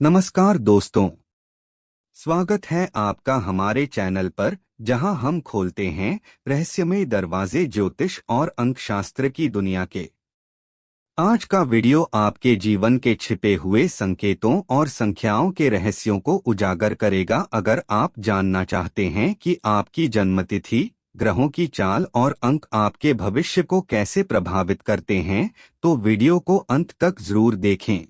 नमस्कार दोस्तों, स्वागत है आपका हमारे चैनल पर जहां हम खोलते हैं रहस्यमय दरवाजे ज्योतिष और अंकशास्त्र की दुनिया के। आज का वीडियो आपके जीवन के छिपे हुए संकेतों और संख्याओं के रहस्यों को उजागर करेगा। अगर आप जानना चाहते हैं कि आपकी जन्मतिथि, ग्रहों की चाल और अंक आपके भविष्य को कैसे प्रभावित करते हैं, तो वीडियो को अंत तक जरूर देखें।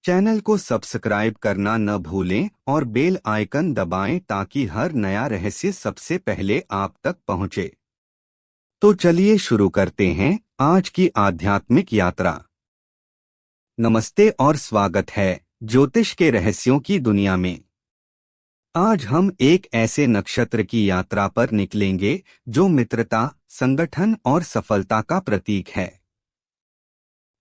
चैनल को सब्सक्राइब करना न भूलें और बेल आइकन दबाएं ताकि हर नया रहस्य सबसे पहले आप तक पहुंचे। तो चलिए शुरू करते हैं आज की आध्यात्मिक यात्रा। नमस्ते और स्वागत है ज्योतिष के रहस्यों की दुनिया में। आज हम एक ऐसे नक्षत्र की यात्रा पर निकलेंगे जो मित्रता, संगठन और सफलता का प्रतीक है।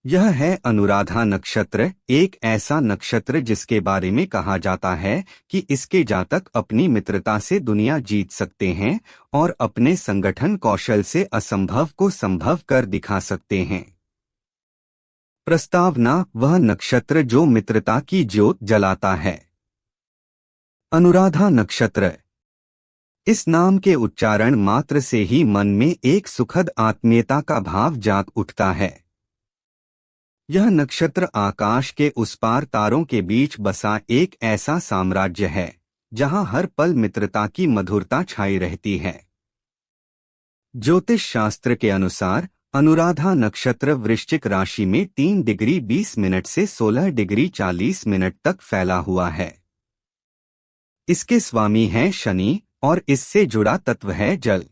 यह है अनुराधा नक्षत्र, एक ऐसा नक्षत्र जिसके बारे में कहा जाता है कि इसके जातक अपनी मित्रता से दुनिया जीत सकते हैं और अपने संगठन कौशल से असंभव को संभव कर दिखा सकते हैं। प्रस्तावना: वह नक्षत्र जो मित्रता की ज्योत जलाता है। अनुराधा नक्षत्र, इस नाम के उच्चारण मात्र से ही मन में एक सुखद आत्मीयता का भाव जाग उठता है। यह नक्षत्र आकाश के उस पार तारों के बीच बसा एक ऐसा साम्राज्य है जहां हर पल मित्रता की मधुरता छाई रहती है। ज्योतिष शास्त्र के अनुसार अनुराधा नक्षत्र वृश्चिक राशि में 3 डिग्री 20 मिनट से 16 डिग्री 40 मिनट तक फैला हुआ है। इसके स्वामी हैं शनि और इससे जुड़ा तत्व है जल।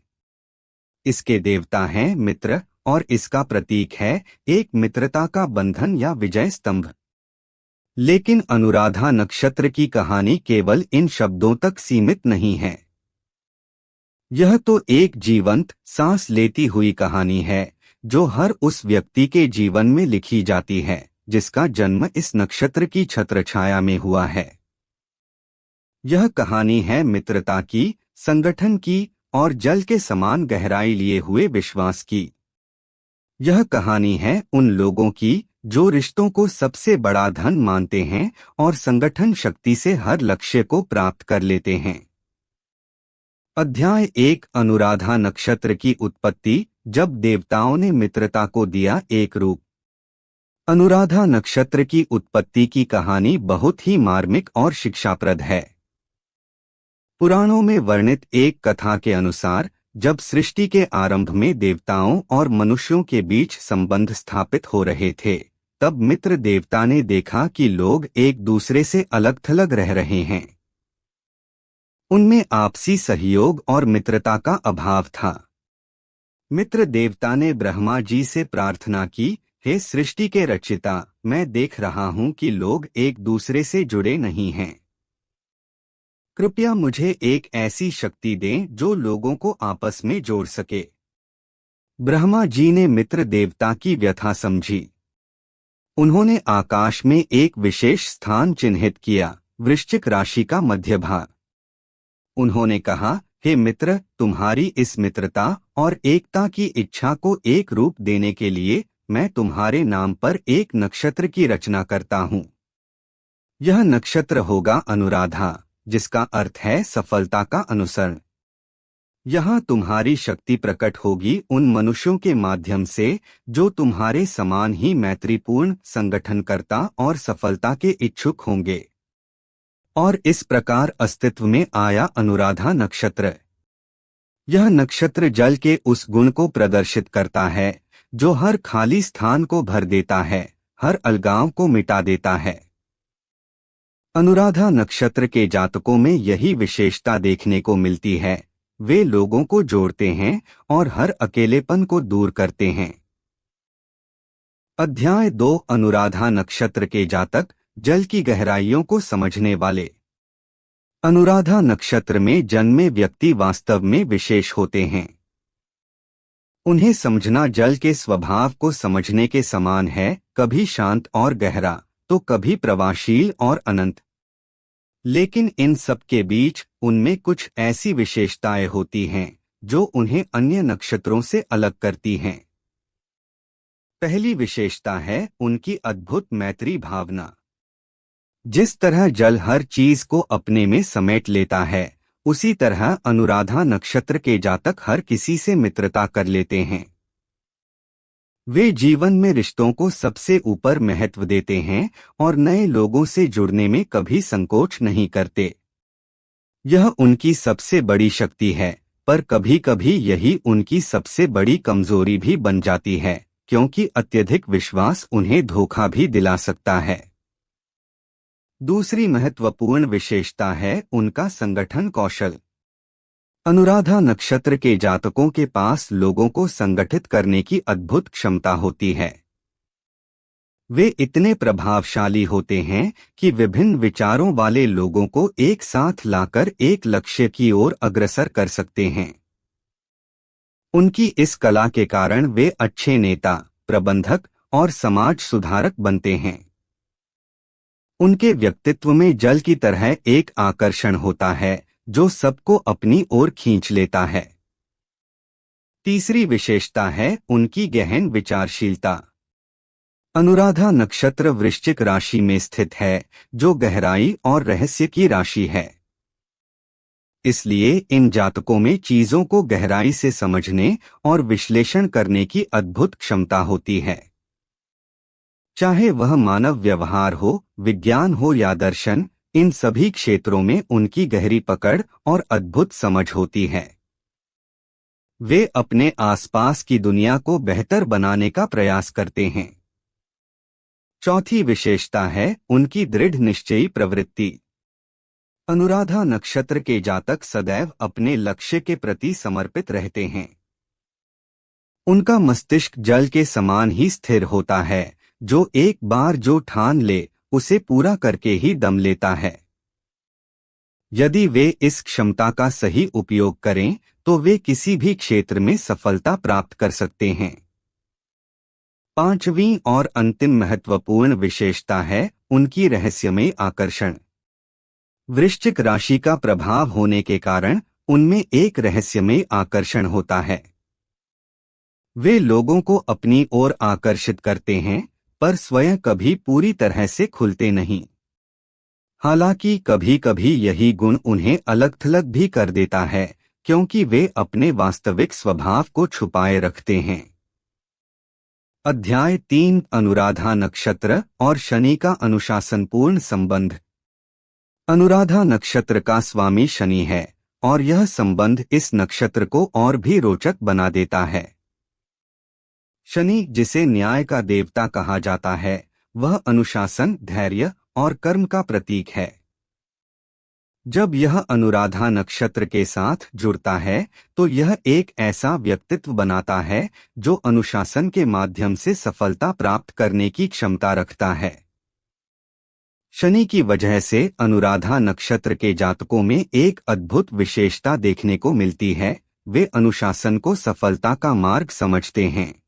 इसके देवता हैं मित्र और इसका प्रतीक है एक मित्रता का बंधन या विजय स्तंभ। लेकिन अनुराधा नक्षत्र की कहानी केवल इन शब्दों तक सीमित नहीं है। यह तो एक जीवंत, सांस लेती हुई कहानी है जो हर उस व्यक्ति के जीवन में लिखी जाती है जिसका जन्म इस नक्षत्र की छत्रछाया में हुआ है। यह कहानी है मित्रता की, संगठन की और जल के समान गहराई लिए हुए विश्वास की। यह कहानी है उन लोगों की जो रिश्तों को सबसे बड़ा धन मानते हैं और संगठन शक्ति से हर लक्ष्य को प्राप्त कर लेते हैं। अध्याय 1: अनुराधा नक्षत्र की उत्पत्ति, जब देवताओं ने मित्रता को दिया एक रूप। अनुराधा नक्षत्र की उत्पत्ति की कहानी बहुत ही मार्मिक और शिक्षाप्रद है। पुराणों में वर्णित एक कथा के अनुसार जब सृष्टि के आरंभ में देवताओं और मनुष्यों के बीच संबंध स्थापित हो रहे थे, तब मित्र देवता ने देखा कि लोग एक दूसरे से अलग थलग रह रहे हैं। उनमें आपसी सहयोग और मित्रता का अभाव था। मित्र देवता ने ब्रह्मा जी से प्रार्थना की, हे सृष्टि के रचिता, मैं देख रहा हूं कि लोग एक दूसरे से जुड़े नहीं हैं। कृपया मुझे एक ऐसी शक्ति दें जो लोगों को आपस में जोड़ सके। ब्रह्मा जी ने मित्र देवता की व्यथा समझी। उन्होंने आकाश में एक विशेष स्थान चिन्हित किया, वृश्चिक राशि का मध्य भाग। उन्होंने कहा, हे मित्र, तुम्हारी इस मित्रता और एकता की इच्छा को एक रूप देने के लिए मैं तुम्हारे नाम पर एक नक्षत्र की रचना करता हूँ। यह नक्षत्र होगा अनुराधा, जिसका अर्थ है सफलता का अनुसरण। यहाँ तुम्हारी शक्ति प्रकट होगी उन मनुष्यों के माध्यम से जो तुम्हारे समान ही मैत्रीपूर्ण, संगठनकर्ता और सफलता के इच्छुक होंगे। और इस प्रकार अस्तित्व में आया अनुराधा नक्षत्र। यह नक्षत्र जल के उस गुण को प्रदर्शित करता है जो हर खाली स्थान को भर देता है, हर अलगाव को मिटा देता है। अनुराधा नक्षत्र के जातकों में यही विशेषता देखने को मिलती है। वे लोगों को जोड़ते हैं और हर अकेलेपन को दूर करते हैं। अध्याय 2: अनुराधा नक्षत्र के जातक, जल की गहराइयों को समझने वाले। अनुराधा नक्षत्र में जन्मे व्यक्ति वास्तव में विशेष होते हैं। उन्हें समझना जल के स्वभाव को समझने के समान है, कभी शांत और गहरा तो कभी प्रवाहशील और अनंत। लेकिन इन सब के बीच उनमें कुछ ऐसी विशेषताएं होती हैं जो उन्हें अन्य नक्षत्रों से अलग करती हैं। पहली विशेषता है उनकी अद्भुत मैत्री भावना। जिस तरह जल हर चीज को अपने में समेट लेता है, उसी तरह अनुराधा नक्षत्र के जातक हर किसी से मित्रता कर लेते हैं। वे जीवन में रिश्तों को सबसे ऊपर महत्व देते हैं और नए लोगों से जुड़ने में कभी संकोच नहीं करते। यह उनकी सबसे बड़ी शक्ति है, पर कभी-कभी यही उनकी सबसे बड़ी कमजोरी भी बन जाती है, क्योंकि अत्यधिक विश्वास उन्हें धोखा भी दिला सकता है। दूसरी महत्वपूर्ण विशेषता है उनका संगठन कौशल। अनुराधा नक्षत्र के जातकों के पास लोगों को संगठित करने की अद्भुत क्षमता होती है। वे इतने प्रभावशाली होते हैं कि विभिन्न विचारों वाले लोगों को एक साथ लाकर एक लक्ष्य की ओर अग्रसर कर सकते हैं। उनकी इस कला के कारण वे अच्छे नेता, प्रबंधक और समाज सुधारक बनते हैं। उनके व्यक्तित्व में जल की तरह एक आकर्षण होता है जो सबको अपनी ओर खींच लेता है। तीसरी विशेषता है उनकी गहन विचारशीलता। अनुराधा नक्षत्र वृश्चिक राशि में स्थित है, जो गहराई और रहस्य की राशि है। इसलिए इन जातकों में चीजों को गहराई से समझने और विश्लेषण करने की अद्भुत क्षमता होती है। चाहे वह मानव व्यवहार हो, विज्ञान हो या दर्शन, इन सभी क्षेत्रों में उनकी गहरी पकड़ और अद्भुत समझ होती है। वे अपने आसपास की दुनिया को बेहतर बनाने का प्रयास करते हैं। चौथी विशेषता है उनकी दृढ़ निश्चयी प्रवृत्ति। अनुराधा नक्षत्र के जातक सदैव अपने लक्ष्य के प्रति समर्पित रहते हैं। उनका मस्तिष्क जल के समान ही स्थिर होता है, जो एक बार जो ठान ले उसे पूरा करके ही दम लेता है। यदि वे इस क्षमता का सही उपयोग करें तो वे किसी भी क्षेत्र में सफलता प्राप्त कर सकते हैं। पांचवीं और अंतिम महत्वपूर्ण विशेषता है उनकी रहस्यमय आकर्षण। वृश्चिक राशि का प्रभाव होने के कारण उनमें एक रहस्यमय आकर्षण होता है। वे लोगों को अपनी ओर आकर्षित करते हैं, पर स्वयं कभी पूरी तरह से खुलते नहीं। हालांकि कभी-कभी यही गुण उन्हें अलग-थलग भी कर देता है, क्योंकि वे अपने वास्तविक स्वभाव को छुपाए रखते हैं। अध्याय 3 अनुराधा नक्षत्र और शनि का अनुशासनपूर्ण संबंध। अनुराधा नक्षत्र का स्वामी शनि है और यह संबंध इस नक्षत्र को और भी रोचक बना देता है। शनि, जिसे न्याय का देवता कहा जाता है, वह अनुशासन, धैर्य और कर्म का प्रतीक है। जब यह अनुराधा नक्षत्र के साथ जुड़ता है तो यह एक ऐसा व्यक्तित्व बनाता है जो अनुशासन के माध्यम से सफलता प्राप्त करने की क्षमता रखता है। शनि की वजह से अनुराधा नक्षत्र के जातकों में एक अद्भुत विशेषता देखने को मिलती है। वे अनुशासन को सफलता का मार्ग समझते हैं।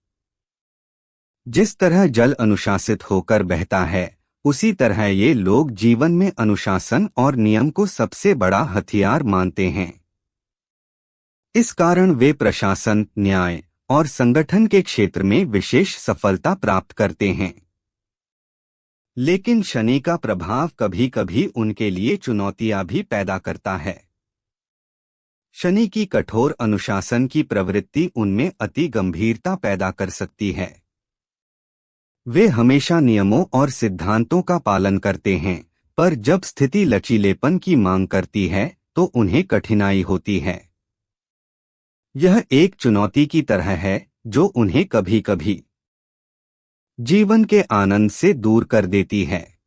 जिस तरह जल अनुशासित होकर बहता है, उसी तरह ये लोग जीवन में अनुशासन और नियम को सबसे बड़ा हथियार मानते हैं। इस कारण वे प्रशासन, न्याय और संगठन के क्षेत्र में विशेष सफलता प्राप्त करते हैं। लेकिन शनि का प्रभाव कभी-कभी उनके लिए चुनौतियां भी पैदा करता है। शनि की कठोर अनुशासन की प्रवृत्ति उनमें अति गंभीरता पैदा कर सकती है। वे हमेशा नियमों और सिद्धांतों का पालन करते हैं, पर जब स्थिति लचीलेपन की मांग करती है तो उन्हें कठिनाई होती है। यह एक चुनौती की तरह है जो उन्हें कभी-कभी जीवन के आनंद से दूर कर देती है।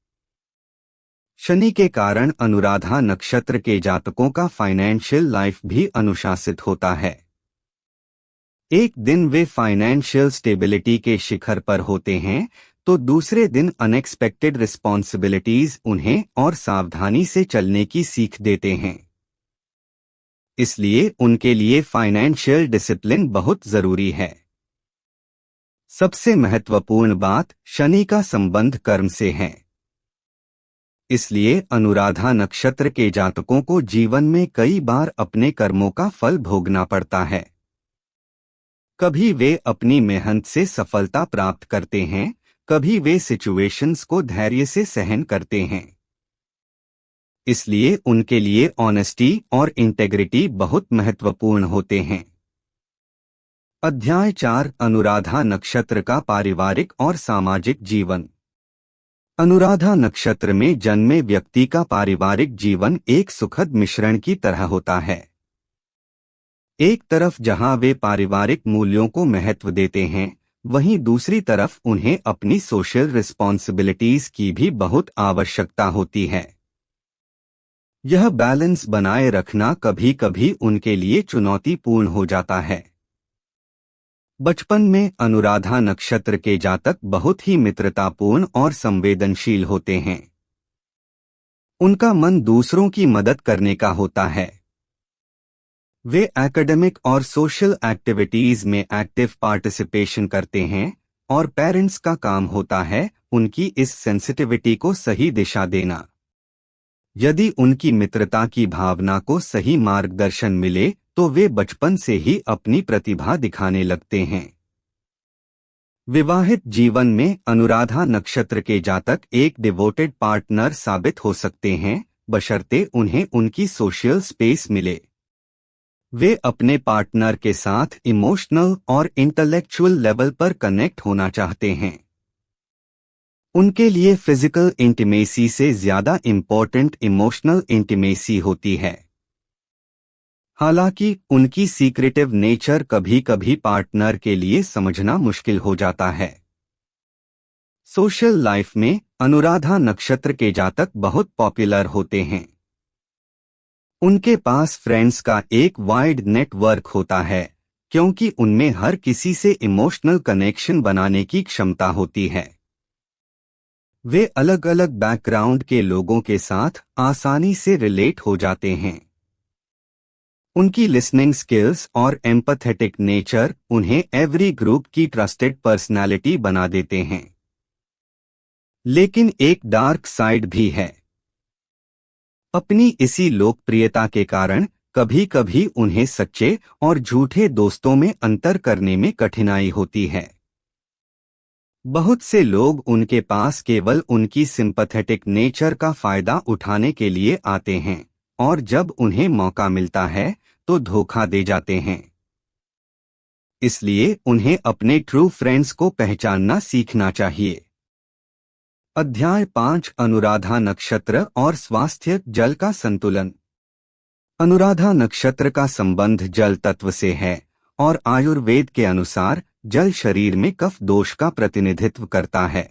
शनि के कारण अनुराधा नक्षत्र के जातकों का फाइनेंशियल लाइफ भी अनुशासित होता है। एक दिन वे फाइनेंशियल स्टेबिलिटी के शिखर पर होते हैं तो दूसरे दिन अनएक्सपेक्टेड रिस्पॉन्सिबिलिटीज उन्हें और सावधानी से चलने की सीख देते हैं। इसलिए उनके लिए फाइनेंशियल डिसिप्लिन बहुत जरूरी है। सबसे महत्वपूर्ण बात, शनि का संबंध कर्म से है। इसलिए अनुराधा नक्षत्र के जातकों को जीवन में कई बार अपने कर्मों का फल भोगना पड़ता है। कभी वे अपनी मेहनत से सफलता प्राप्त करते हैं, कभी वे सिचुएशंस को धैर्य से सहन करते हैं। इसलिए उनके लिए ऑनेस्टी और इंटेग्रिटी बहुत महत्वपूर्ण होते हैं। अध्याय 4 अनुराधा नक्षत्र का पारिवारिक और सामाजिक जीवन। अनुराधा नक्षत्र में जन्मे व्यक्ति का पारिवारिक जीवन एक सुखद मिश्रण की तरह होता है। एक तरफ जहां वे पारिवारिक मूल्यों को महत्व देते हैं, वहीं दूसरी तरफ उन्हें अपनी सोशल रिस्पॉन्सिबिलिटीज की भी बहुत आवश्यकता होती है। यह बैलेंस बनाए रखना कभी कभी उनके लिए चुनौतीपूर्ण हो जाता है। बचपन में अनुराधा नक्षत्र के जातक बहुत ही मित्रतापूर्ण और संवेदनशील होते हैं। उनका मन दूसरों की मदद करने का होता है। वे एकेडमिक और सोशल एक्टिविटीज में एक्टिव पार्टिसिपेशन करते हैं और पेरेंट्स का काम होता है उनकी इस सेंसिटिविटी को सही दिशा देना। यदि उनकी मित्रता की भावना को सही मार्गदर्शन मिले तो वे बचपन से ही अपनी प्रतिभा दिखाने लगते हैं। विवाहित जीवन में अनुराधा नक्षत्र के जातक एक डिवोटेड पार्टनर साबित हो सकते हैं, बशर्ते उन्हें उनकी सोशल स्पेस मिले। वे अपने पार्टनर के साथ इमोशनल और इंटेलेक्चुअल लेवल पर कनेक्ट होना चाहते हैं। उनके लिए फिजिकल इंटीमेसी से ज्यादा इम्पोर्टेंट इमोशनल इंटीमेसी होती है। हालांकि उनकी सीक्रेटिव नेचर कभी कभी पार्टनर के लिए समझना मुश्किल हो जाता है। सोशल लाइफ में अनुराधा नक्षत्र के जातक बहुत पॉपुलर होते हैं। उनके पास फ्रेंड्स का एक वाइड नेटवर्क होता है, क्योंकि उनमें हर किसी से इमोशनल कनेक्शन बनाने की क्षमता होती है। वे अलग अलग बैकग्राउंड के लोगों के साथ आसानी से रिलेट हो जाते हैं। उनकी लिसनिंग स्किल्स और एम्पैथेटिक नेचर उन्हें एवरी ग्रुप की ट्रस्टेड पर्सनालिटी बना देते हैं। लेकिन एक डार्क साइड भी है। अपनी इसी लोकप्रियता के कारण कभी कभी उन्हें सच्चे और झूठे दोस्तों में अंतर करने में कठिनाई होती है। बहुत से लोग उनके पास केवल उनकी सिंपैथेटिक नेचर का फायदा उठाने के लिए आते हैं और जब उन्हें मौका मिलता है तो धोखा दे जाते हैं। इसलिए उन्हें अपने ट्रू फ्रेंड्स को पहचानना सीखना चाहिए। अध्याय 5 अनुराधा नक्षत्र और स्वास्थ्य जल का संतुलन। अनुराधा नक्षत्र का संबंध जल तत्व से है और आयुर्वेद के अनुसार जल शरीर में कफ दोष का प्रतिनिधित्व करता है।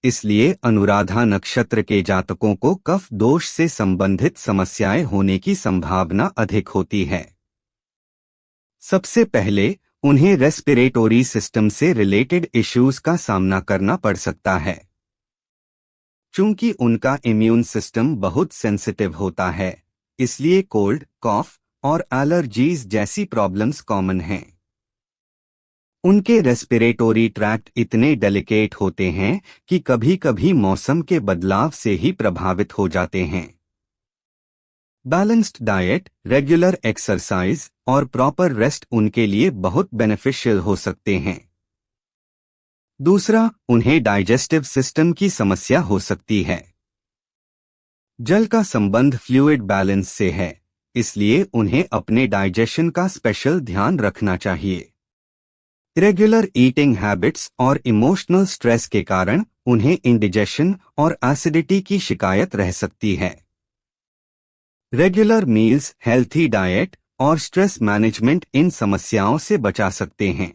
इसलिए अनुराधा नक्षत्र के जातकों को कफ दोष से संबंधित समस्याएं होने की संभावना अधिक होती है। सबसे पहले उन्हें रेस्पिरेटरी सिस्टम से रिलेटेड इश्यूज का सामना करना पड़ सकता है। चूंकि उनका इम्यून सिस्टम बहुत सेंसिटिव होता है, इसलिए कोल्ड, कॉफ और एलर्जीज जैसी प्रॉब्लम्स कॉमन हैं। उनके रेस्पिरेटरी ट्रैक्ट इतने डेलिकेट होते हैं कि कभी कभी मौसम के बदलाव से ही प्रभावित हो जाते हैं। बैलेंस्ड डाइट, रेगुलर एक्सरसाइज और प्रॉपर रेस्ट उनके लिए बहुत बेनिफिशियल हो सकते हैं। दूसरा, उन्हें डाइजेस्टिव सिस्टम की समस्या हो सकती है। जल का संबंध फ्लूइड बैलेंस से है, इसलिए उन्हें अपने डाइजेशन का स्पेशल ध्यान रखना चाहिए। रेगुलर ईटिंग हैबिट्स और इमोशनल स्ट्रेस के कारण उन्हें इंडिजेशन और एसिडिटी की शिकायत रह सकती है। रेगुलर मील्स, हेल्थी डाइट और स्ट्रेस मैनेजमेंट इन समस्याओं से बचा सकते हैं।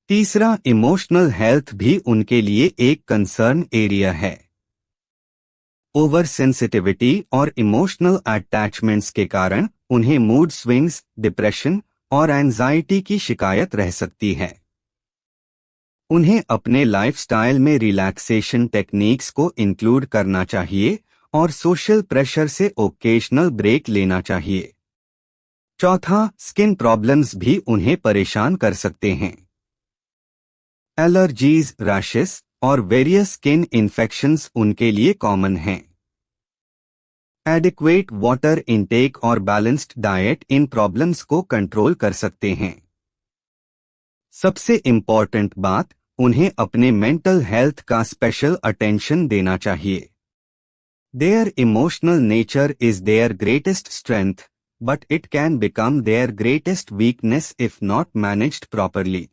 तीसरा, इमोशनल हेल्थ भी उनके लिए एक कंसर्न एरिया है। ओवर सेंसिटिविटी और इमोशनल अटैचमेंट्स के कारण उन्हें मूड स्विंग्स, डिप्रेशन और एंजाइटी की शिकायत रह सकती है। उन्हें अपने लाइफस्टाइल में रिलैक्सेशन टेक्निक्स को इंक्लूड करना चाहिए और सोशल प्रेशर से ओकेजनल ब्रेक लेना चाहिए। चौथा, स्किन प्रॉब्लम्स भी उन्हें परेशान कर सकते हैं। एलर्जीज, रैशेस और वेरियस स्किन इन्फेक्शंस उनके लिए कॉमन हैं। एडिक्वेट वाटर इंटेक और बैलेंस्ड डाइट इन प्रॉब्लम्स को कंट्रोल कर सकते हैं। सबसे इम्पॉर्टेंट बात, उन्हें अपने मेंटल हेल्थ का स्पेशल अटेंशन देना चाहिए। Their emotional nature is their greatest strength, but it can become their greatest weakness if not managed properly.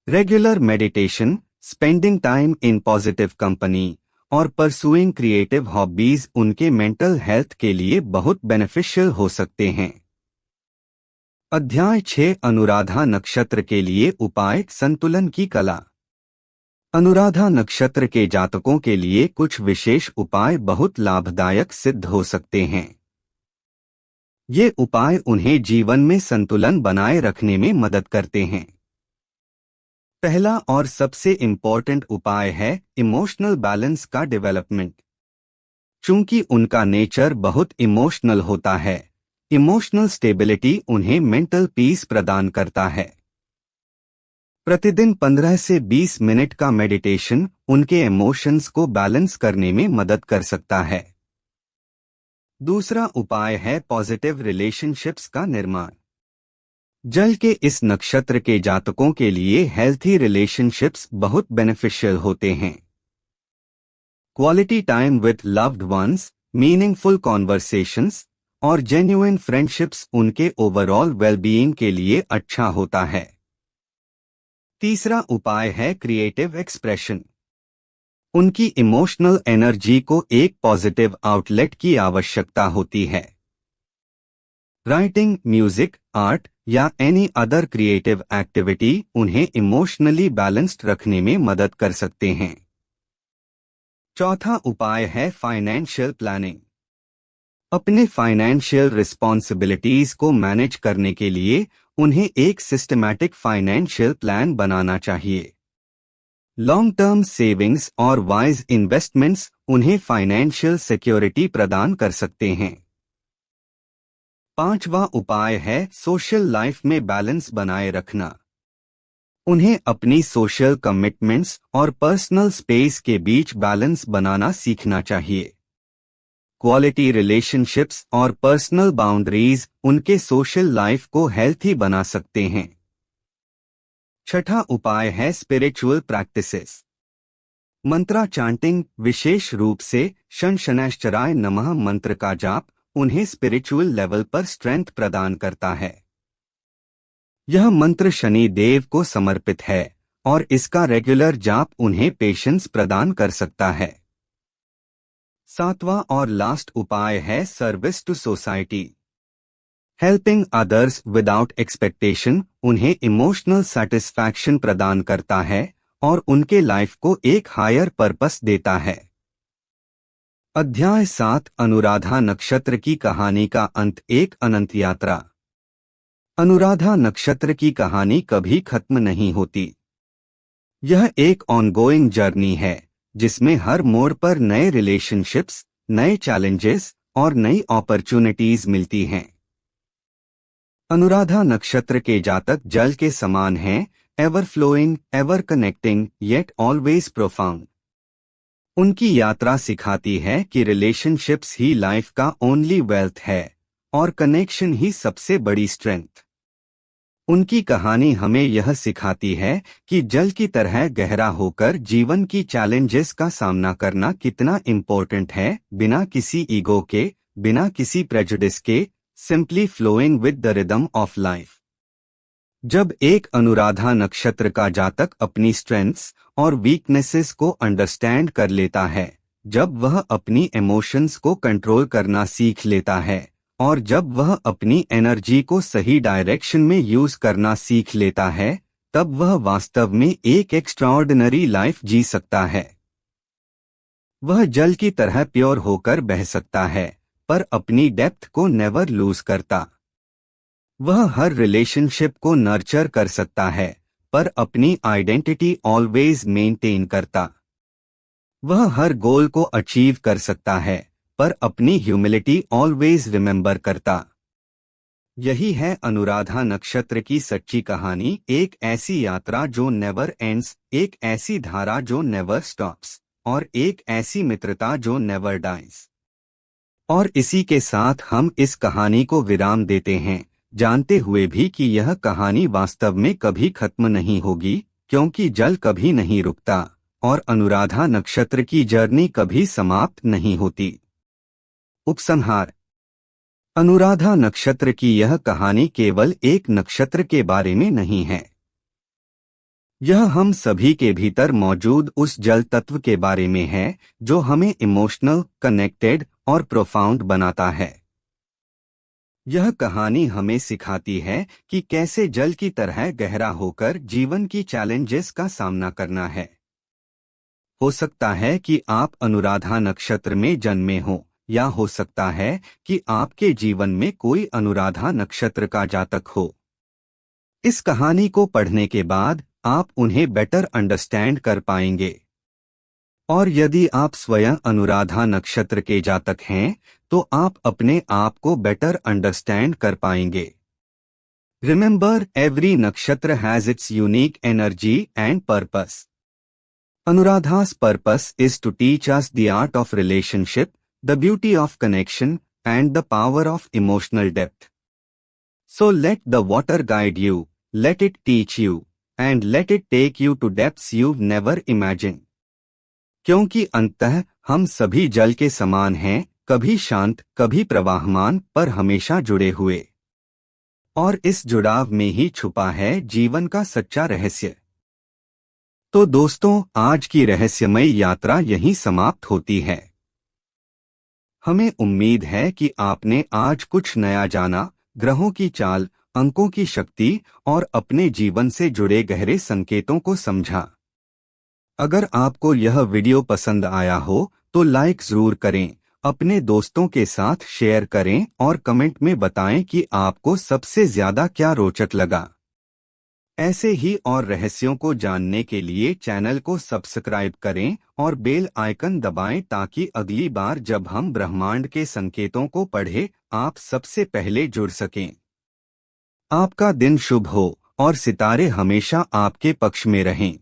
Regular meditation, spending time in positive company और परसुइंग क्रिएटिव हॉबीज उनके mental health के लिए बहुत beneficial हो सकते हैं। अध्याय 6 अनुराधा नक्षत्र के लिए उपाय संतुलन की कला। अनुराधा नक्षत्र के जातकों के लिए कुछ विशेष उपाय बहुत लाभदायक सिद्ध हो सकते हैं। ये उपाय उन्हें जीवन में संतुलन बनाए रखने में मदद करते हैं। पहला और सबसे इम्पोर्टेंट उपाय है इमोशनल बैलेंस का डेवलपमेंट। चूंकि उनका नेचर बहुत इमोशनल होता है, इमोशनल स्टेबिलिटी उन्हें मेंटल पीस प्रदान करता है। प्रतिदिन 15 से 20 मिनट का मेडिटेशन उनके इमोशंस को बैलेंस करने में मदद कर सकता है। दूसरा उपाय है पॉजिटिव रिलेशनशिप्स का निर्माण। जल के इस नक्षत्र के जातकों के लिए हेल्थी रिलेशनशिप्स बहुत बेनिफिशियल होते हैं। Quality time with loved ones, meaningful conversations और जेन्युइन फ्रेंडशिप्स उनके ओवरऑल वेलबीइंग के लिए अच्छा होता है। तीसरा उपाय है क्रिएटिव एक्सप्रेशन। उनकी इमोशनल एनर्जी को एक पॉजिटिव आउटलेट की आवश्यकता होती है। राइटिंग, म्यूजिक, आर्ट या एनी अदर क्रिएटिव एक्टिविटी उन्हें इमोशनली बैलेंस्ड रखने में मदद कर सकते हैं। चौथा उपाय है फाइनेंशियल प्लानिंग। अपने फाइनेंशियल रिस्पॉन्सिबिलिटीज को मैनेज करने के लिए उन्हें एक सिस्टमैटिक फाइनेंशियल प्लान बनाना चाहिए। लॉन्ग टर्म सेविंग्स और वाइज इन्वेस्टमेंट्स उन्हें फाइनेंशियल सिक्योरिटी प्रदान कर सकते हैं। पांचवा उपाय है सोशल लाइफ में बैलेंस बनाए रखना। उन्हें अपनी सोशल कमिटमेंट्स और पर्सनल स्पेस के बीच बैलेंस बनाना सीखना चाहिए। क्वालिटी रिलेशनशिप्स और पर्सनल बाउंड्रीज उनके सोशल लाइफ को हेल्थी बना सकते हैं। छठा उपाय है स्पिरिचुअल प्रैक्टिसेस। मंत्रा चांटिंग, विशेष रूप से शनशनैश्चराय नमः मंत्र का जाप उन्हें स्पिरिचुअल लेवल पर स्ट्रेंथ प्रदान करता है। यह मंत्र शनि देव को समर्पित है और इसका रेगुलर जाप उन्हें पेशेंस प्रदान कर सकता है। सातवां और लास्ट उपाय है service to society. Helping others without expectation उन्हें इमोशनल सेटिस्फैक्शन प्रदान करता है और उनके लाइफ को एक हायर पर्पस देता है। अध्याय 7 अनुराधा नक्षत्र की कहानी का अंत, एक अनंत यात्रा। अनुराधा नक्षत्र की कहानी कभी खत्म नहीं होती। यह एक ऑनगोइंग जर्नी है जिसमें हर मोड़ पर नए रिलेशनशिप्स, नए चैलेंजेस और नई अपॉर्चुनिटीज मिलती हैं। अनुराधा नक्षत्र के जातक जल के समान हैं, ever flowing, ever connecting, yet always profound. उनकी यात्रा सिखाती है कि रिलेशनशिप्स ही लाइफ का ओनली वेल्थ है और कनेक्शन ही सबसे बड़ी स्ट्रेंथ। उनकी कहानी हमें यह सिखाती है कि जल की तरह गहरा होकर जीवन की चैलेंजेस का सामना करना कितना इम्पोर्टेंट है, बिना किसी ईगो के, बिना किसी प्रेजुडिस के, simply flowing with the rhythm of life. जब एक अनुराधा नक्षत्र का जातक अपनी स्ट्रेंथ्स और वीकनेसेस को अंडरस्टैंड कर लेता है, जब वह अपनी इमोशंस को कंट्रोल करना सीख लेता है और जब वह अपनी एनर्जी को सही डायरेक्शन में यूज करना सीख लेता है, तब वह वास्तव में एक एक्स्ट्राऑर्डिनरी लाइफ जी सकता है। वह जल की तरह प्योर होकर बह सकता है पर अपनी डेप्थ को नेवर लूज करता। वह हर रिलेशनशिप को नर्चर कर सकता है पर अपनी आइडेंटिटी ऑलवेज मेंटेन करता। वह हर गोल को अचीव कर सकता है पर अपनी ह्यूमिलिटी ऑलवेज रिमेंबर करता। यही है अनुराधा नक्षत्र की सच्ची कहानी, एक ऐसी यात्रा जो नेवर एंड्स, एक ऐसी धारा जो नेवर स्टॉप्स और एक ऐसी मित्रता जो नेवर डाइज। और इसी के साथ हम इस कहानी को विराम देते हैं, जानते हुए भी कि यह कहानी वास्तव में कभी खत्म नहीं होगी, क्योंकि जल कभी नहीं रुकता और अनुराधा नक्षत्र की जर्नी कभी समाप्त नहीं होती। उपसंहार। अनुराधा नक्षत्र की यह कहानी केवल एक नक्षत्र के बारे में नहीं है। यह हम सभी के भीतर मौजूद उस जल तत्व के बारे में है जो हमें इमोशनल, कनेक्टेड और प्रोफाउंड बनाता है। यह कहानी हमें सिखाती है कि कैसे जल की तरह गहरा होकर जीवन की चैलेंजेस का सामना करना है। हो सकता है कि आप अनुराधा नक्षत्र में जन्मे हो, या हो सकता है कि आपके जीवन में कोई अनुराधा नक्षत्र का जातक हो। इस कहानी को पढ़ने के बाद आप उन्हें बेटर अंडरस्टैंड कर पाएंगे। और यदि आप स्वयं अनुराधा नक्षत्र के जातक हैं, तो आप अपने आप को बेटर अंडरस्टैंड कर पाएंगे। रिमेंबर, एवरी नक्षत्र has its unique energy and purpose. Anuradha's purpose is to teach us the art of relationship, the beauty of connection, and the power of emotional depth. So let the water guide you, let it teach you, and let it take you to depths you've never imagined. क्योंकि अंततः हम सभी जल के समान हैं, कभी शांत, कभी प्रवाहमान, पर हमेशा जुड़े हुए। और इस जुड़ाव में ही छुपा है जीवन का सच्चा रहस्य। तो दोस्तों, आज की रहस्यमय यात्रा यहीं समाप्त होती है। हमें उम्मीद है कि आपने आज कुछ नया जाना, ग्रहों की चाल, अंकों की शक्ति और अपने जीवन से जुड़े गहरे संकेतों को समझा। अगर आपको यह वीडियो पसंद आया हो तो लाइक जरूर करें, अपने दोस्तों के साथ शेयर करें और कमेंट में बताएं कि आपको सबसे ज्यादा क्या रोचक लगा। ऐसे ही और रहस्यों को जानने के लिए चैनल को सब्सक्राइब करें और बेल आइकन दबाएं ताकि अगली बार जब हम ब्रह्मांड के संकेतों को पढ़ें, आप सबसे पहले जुड़ सकें। आपका दिन शुभ हो और सितारे हमेशा आपके पक्ष में रहें।